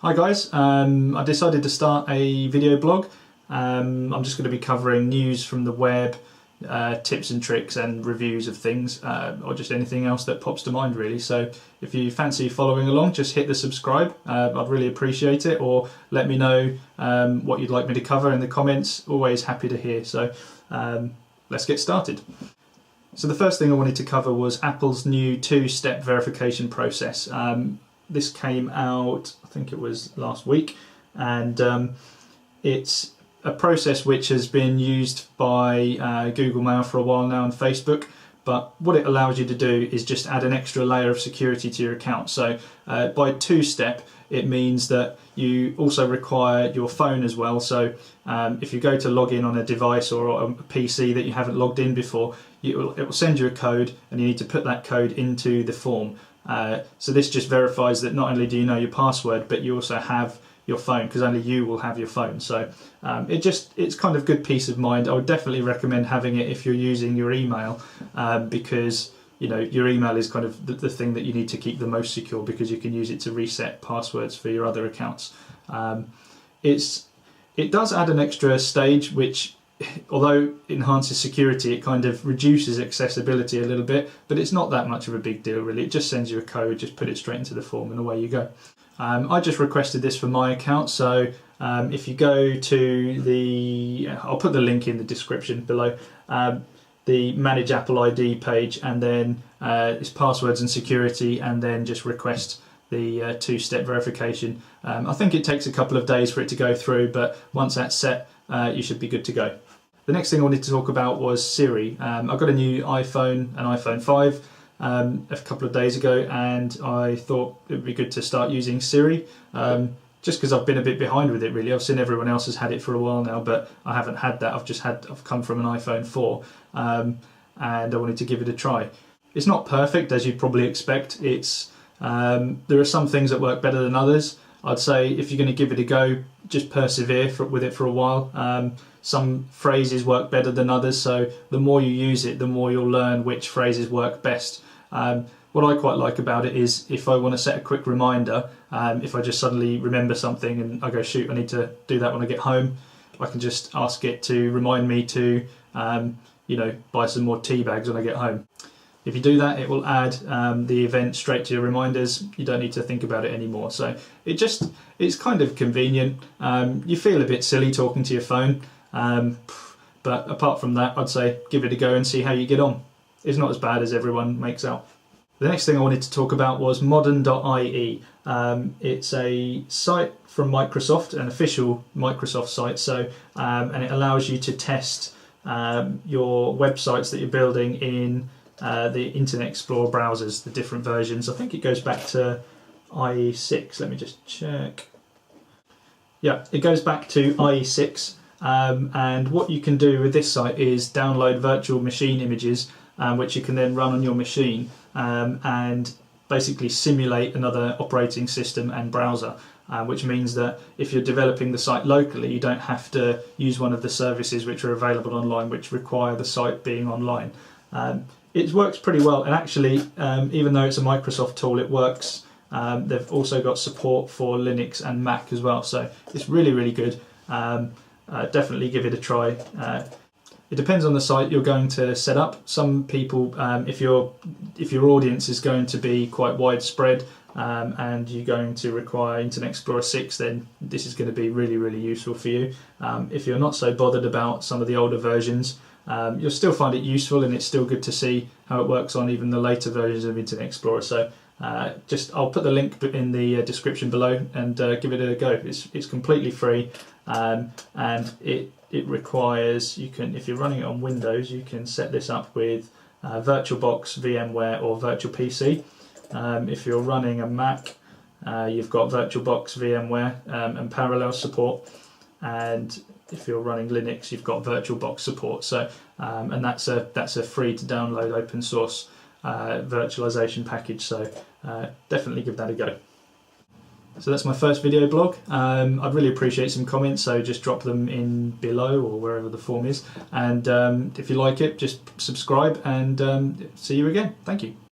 Hi guys, I decided to start a video blog. I'm just going to be covering news from the web, tips and tricks and reviews of things, or just anything else that pops to mind really. So if you fancy following along, just hit the subscribe. I'd really appreciate it, or let me know what you'd like me to cover in the comments. Always happy to hear. So let's get started. So the first thing I wanted to cover was Apple's new two-step verification process. This came out, I think it was last week, and it's a process which has been used by Google Mail for a while now and Facebook, but what it allows you to do is just add an extra layer of security to your account. So by two-step, it means that you also require your phone as well. So if you go to log in on a device or a PC that you haven't logged in before, it will send you a code, and you need to put that code into the form. So this just verifies that not only do you know your password, but you also have your phone, because only you will have your phone. So it's kind of good peace of mind. I would definitely recommend having it if you're using your email, because your email is kind of the thing that you need to keep the most secure, because you can use it to reset passwords for your other accounts. It does add an extra stage which, although it enhances security, it kind of reduces accessibility a little bit, but it's not that much of a big deal really. It just sends you a code, just put it straight into the form and away you go. I just requested this for my account, so if you go to I'll put the link in the description below, the Manage Apple ID page, and then it's passwords and security, and then just request the two-step verification. I think it takes a couple of days for it to go through, but once that's set, you should be good to go. The next thing I wanted to talk about was Siri. I got a new iPhone, an iPhone 5, a couple of days ago, and I thought it would be good to start using Siri, just because I've been a bit behind with it really. I've seen everyone else has had it for a while now, but I haven't had that. I've come from an iPhone 4, and I wanted to give it a try. It's not perfect, as you'd probably expect. There are some things that work better than others. I'd say if you're going to give it a go, just persevere with it for a while. Some phrases work better than others, so the more you use it, the more you'll learn which phrases work best. What I quite like about it is if I want to set a quick reminder, if I just suddenly remember something and I go, shoot, I need to do that when I get home, I can just ask it to remind me to buy some more tea bags when I get home. If you do that, it will add the event straight to your reminders. You don't need to think about it anymore. So it's kind of convenient. You feel a bit silly talking to your phone, but apart from that, I'd say give it a go and see how you get on. It's not as bad as everyone makes out. The next thing I wanted to talk about was modern.IE. It's a site from Microsoft, an official Microsoft site. So and it allows you to test your websites that you're building in the Internet Explorer browsers, the different versions. I think it goes back to IE6. Let me just check. Yeah, it goes back to IE6, and what you can do with this site is download virtual machine images, which you can then run on your machine, and basically simulate another operating system and browser, which means that if you're developing the site locally, you don't have to use one of the services which are available online, which require the site being online. It works pretty well, and actually, even though it's a Microsoft tool, it works. They've also got support for Linux and Mac as well, so it's really, really good. Definitely give it a try. It depends on the site you're going to set up. Some people, if your audience is going to be quite widespread, and you're going to require Internet Explorer 6, then this is going to be really, really useful for you. If you're not so bothered about some of the older versions, you'll still find it useful, and it's still good to see how it works on even the later versions of Internet Explorer. So I'll put the link in the description below, and give it a go. It's completely free, and it requires, if you're running it on Windows, you can set this up with VirtualBox, VMware or Virtual PC. If you're running a Mac, you've got VirtualBox, VMware and parallel support, and if you're running Linux, you've got VirtualBox support. So and that's a free to download open source virtualization package. So definitely give that a go. So that's my first video blog. I'd really appreciate some comments, so just drop them in below or wherever the form is. And if you like it, just subscribe, and see you again. Thank you.